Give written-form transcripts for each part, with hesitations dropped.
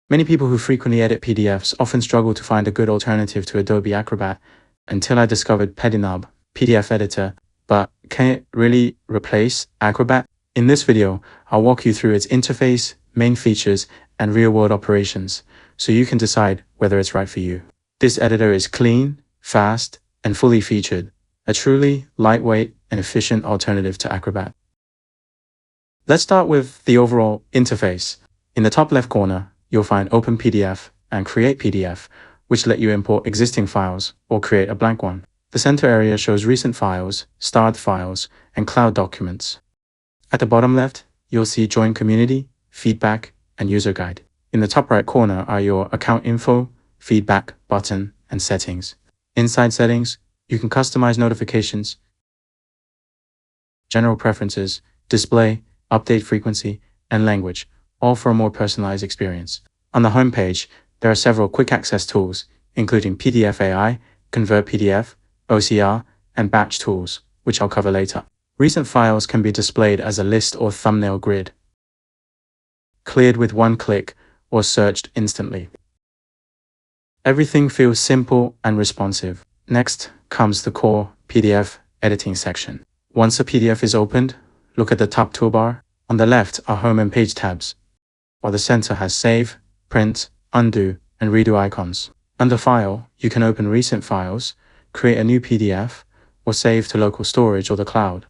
Many people who frequently edit PDFs often struggle to find a good alternative to Adobe Acrobat until I discovered PDNob, PDF editor, but can it really replace Acrobat? In this video, I'll walk you through its interface, main features, and real-world operations, so you can decide whether it's right for you. This editor is clean, fast, and fully featured, a truly lightweight and efficient alternative to Acrobat. Let's start with the overall interface. In the top left corner, you'll find Open PDF and Create PDF, which let you import existing files or create a blank one. The center area shows recent files, starred files, and cloud documents. At the bottom left, you'll see Join Community, Feedback, and User Guide. In the top right corner are your Account Info, Feedback button, and Settings. Inside Settings, you can customize notifications, General Preferences, Display, Update Frequency, and Language, all for a more personalized experience. On the home page, there are several quick access tools, including PDF AI, Convert PDF, OCR, and batch tools, which I'll cover later. Recent files can be displayed as a list or thumbnail grid, cleared with one click, or searched instantly. Everything feels simple and responsive. Next comes the core PDF editing section. Once a PDF is opened, look at the top toolbar. On the left are Home and Page tabs, while the center has Save, Print, Undo, and Redo icons. Under File, you can open recent files, create a new PDF, or save to local storage or the cloud.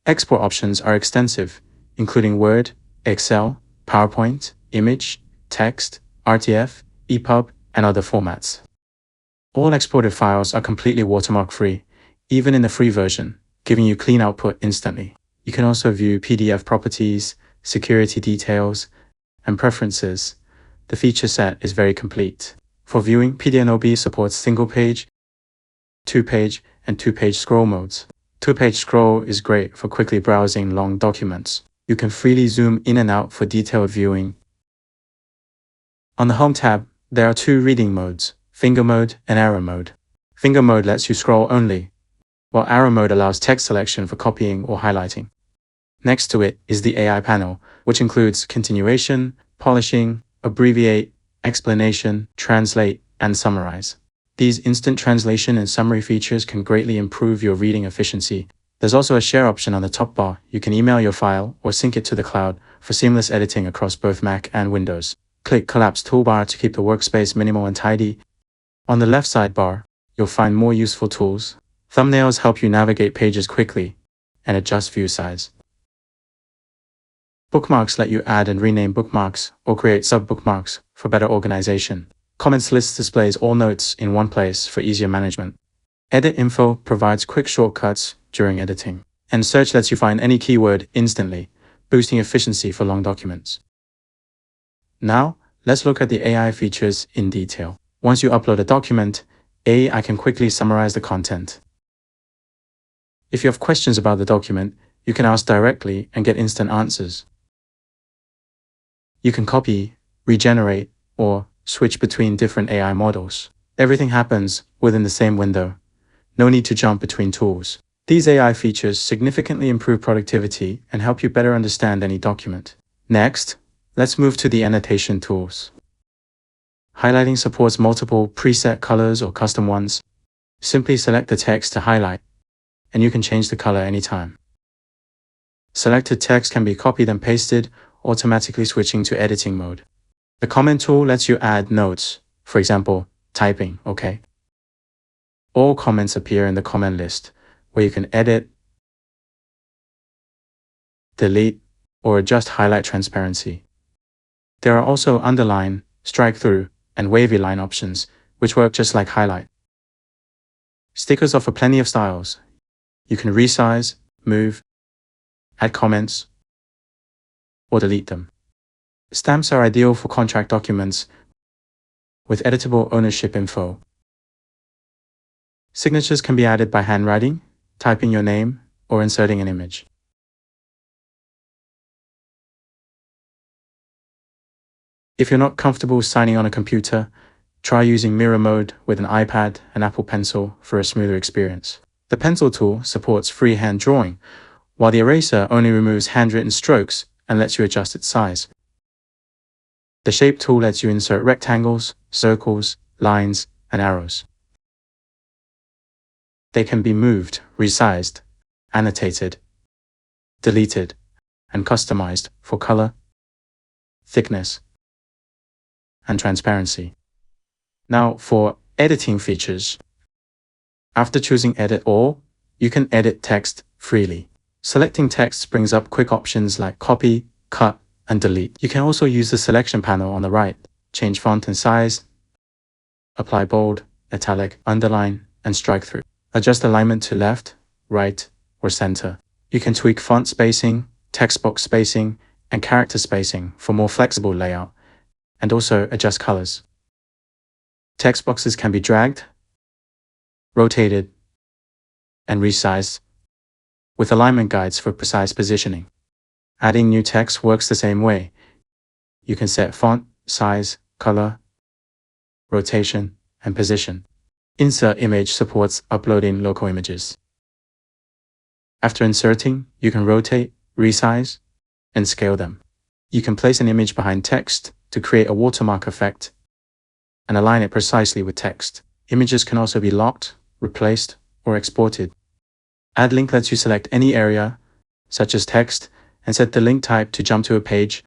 Export options are extensive, including Word, Excel, PowerPoint, Image, Text, RTF, EPUB, and other formats. All exported files are completely watermark-free, even in the free version, giving you clean output instantly. You can also view PDF properties, security details, and preferences. The feature set is very complete. For viewing, PDNob supports single-page, two-page, and two-page scroll modes. Two-page scroll is great for quickly browsing long documents. You can freely zoom in and out for detailed viewing. On the Home tab, there are two reading modes, Finger Mode and Arrow Mode. Finger Mode lets you scroll only, while Arrow Mode allows text selection for copying or highlighting. Next to it is the AI panel, which includes continuation, polishing, abbreviate, explanation, translate, and summarize. These instant translation and summary features can greatly improve your reading efficiency. There's also a share option on the top bar. You can email your file or sync it to the cloud for seamless editing across both Mac and Windows. Click Collapse Toolbar to keep the workspace minimal and tidy. On the left sidebar, you'll find more useful tools. Thumbnails help you navigate pages quickly and adjust view size. Bookmarks let you add and rename bookmarks or create sub-bookmarks for better organization. Comments list displays all notes in one place for easier management. Edit Info provides quick shortcuts during editing. And Search lets you find any keyword instantly, boosting efficiency for long documents. Now, let's look at the AI features in detail. Once you upload a document, AI can quickly summarize the content. If you have questions about the document, you can ask directly and get instant answers. You can copy, regenerate, or switch between different AI models. Everything happens within the same window. No need to jump between tools. These AI features significantly improve productivity and help you better understand any document. Next, let's move to the annotation tools. Highlighting supports multiple preset colors or custom ones. Simply select the text to highlight, and you can change the color anytime. Selected text can be copied and pasted, automatically switching to editing mode. The comment tool lets you add notes, for example, typing, okay? All comments appear in the comment list, where you can edit, delete, or adjust highlight transparency. There are also underline, strike through, and wavy line options, which work just like highlight. Stickers offer plenty of styles. You can resize, move, add comments, or delete them. Stamps are ideal for contract documents with editable ownership info. Signatures can be added by handwriting, typing your name, or inserting an image. If you're not comfortable signing on a computer, try using mirror mode with an iPad and Apple Pencil for a smoother experience. The pencil tool supports freehand drawing, while the eraser only removes handwritten strokes and lets you adjust its size. The Shape tool lets you insert rectangles, circles, lines, and arrows. They can be moved, resized, annotated, deleted, and customized for color, thickness, and transparency. Now for editing features. After choosing Edit All, you can edit text freely. Selecting text brings up quick options like copy, cut, and delete. You can also use the selection panel on the right, change font and size, apply bold, italic, underline, and strike through. Adjust alignment to left, right, or center. You can tweak font spacing, text box spacing, and character spacing for more flexible layout, and also adjust colors. Text boxes can be dragged, rotated, and resized, with alignment guides for precise positioning. Adding new text works the same way. You can set font, size, color, rotation, and position. Insert image supports uploading local images. After inserting, you can rotate, resize, and scale them. You can place an image behind text to create a watermark effect and align it precisely with text. Images can also be locked, replaced, or exported. Add link lets you select any area, such as text, and set the link type to jump to a page,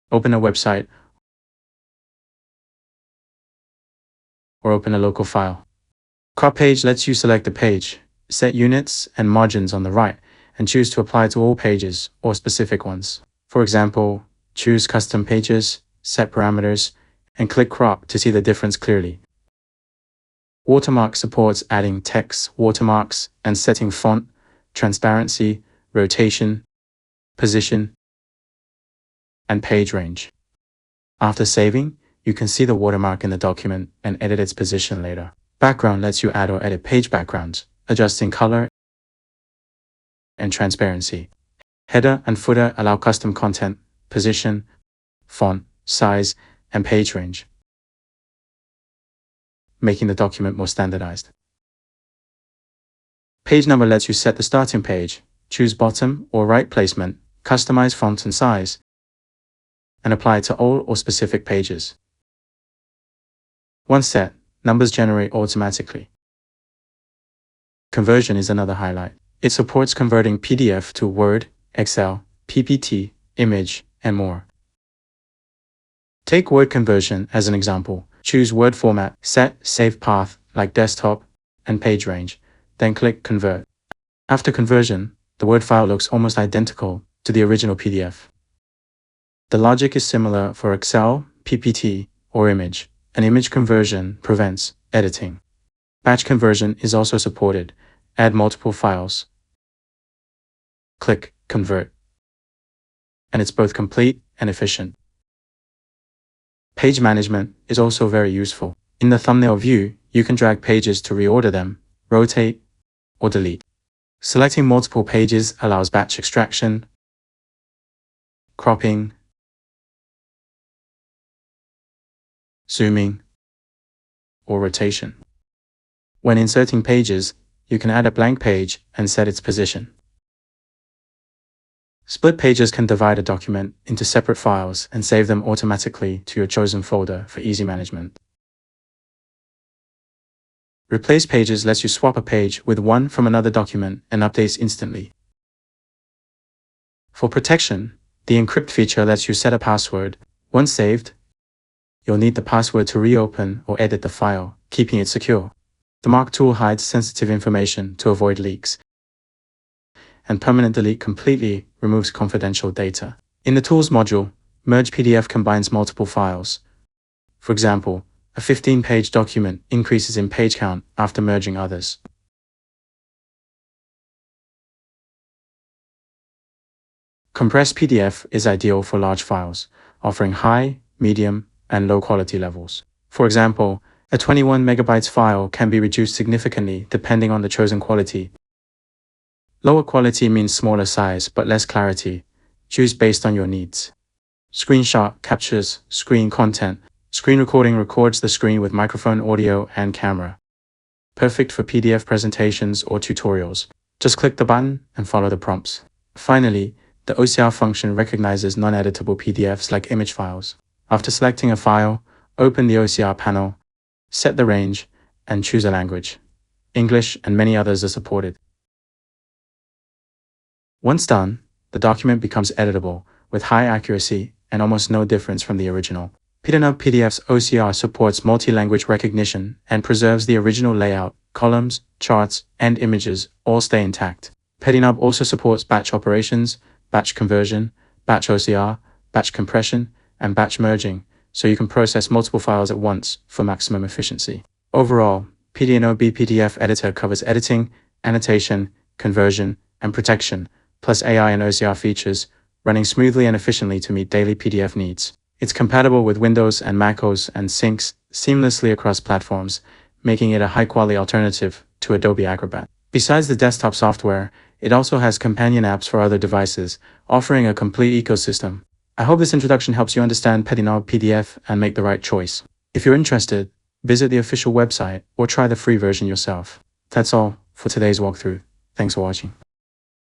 open a website, or open a local file. Crop page lets you select a page, set units and margins on the right, and choose to apply to all pages or specific ones. For example, choose custom pages, set parameters, and click crop to see the difference clearly. Watermark supports adding text watermarks and setting font, transparency, rotation, position, and page range. After saving, you can see the watermark in the document and edit its position later. Background lets you add or edit page backgrounds, adjusting color and transparency. Header and footer allow custom content, position, font, size, and page range, making the document more standardized. Page number lets you set the starting page, choose bottom or right placement, customize font and size, and apply it to all or specific pages. Once set, numbers generate automatically. Conversion is another highlight. It supports converting PDF to Word, Excel, PPT, image, and more. Take Word conversion as an example. Choose Word format, set save path like desktop and page range, then click Convert. After conversion, the Word file looks almost identical to the original PDF. The logic is similar for Excel, PPT, or image. An image conversion prevents editing. Batch conversion is also supported. Add multiple files. Click Convert. And it's both complete and efficient. Page management is also very useful. In the thumbnail view, you can drag pages to reorder them, rotate, or delete. Selecting multiple pages allows batch extraction, cropping, zooming, or rotation. When inserting pages, you can add a blank page and set its position. Split pages can divide a document into separate files and save them automatically to your chosen folder for easy management. Replace pages lets you swap a page with one from another document and updates instantly. For protection, the encrypt feature lets you set a password. Once saved, you'll need the password to reopen or edit the file, keeping it secure. The Mark tool hides sensitive information to avoid leaks, and permanent delete completely removes confidential data. In the Tools module, Merge PDF combines multiple files. For example, a 15-page document increases in page count after merging others. Compressed PDF is ideal for large files, offering high, medium, and low quality levels. For example, a 21 megabytes file can be reduced significantly depending on the chosen quality. Lower quality means smaller size but less clarity. Choose based on your needs. Screenshot captures screen content. Screen recording records the screen with microphone, audio, and camera. Perfect for PDF presentations or tutorials. Just click the button and follow the prompts. Finally, the OCR function recognizes non-editable PDFs like image files. After selecting a file, open the OCR panel, set the range, and choose a language. English and many others are supported. Once done, the document becomes editable with high accuracy and almost no difference from the original. PDNob PDF's OCR supports multi-language recognition and preserves the original layout, columns, charts, and images all stay intact. PDNob also supports batch operations, batch conversion, batch OCR, batch compression, and batch merging, so you can process multiple files at once for maximum efficiency. Overall, PDNob PDF editor covers editing, annotation, conversion, and protection, plus AI and OCR features, running smoothly and efficiently to meet daily PDF needs. It's compatible with Windows and macOS and syncs seamlessly across platforms, making it a high-quality alternative to Adobe Acrobat. Besides the desktop software, it also has companion apps for other devices, offering a complete ecosystem. I hope this introduction helps you understand PDNob PDF and make the right choice. If you're interested, visit the official website or try the free version yourself. That's all for today's walkthrough. Thanks for watching.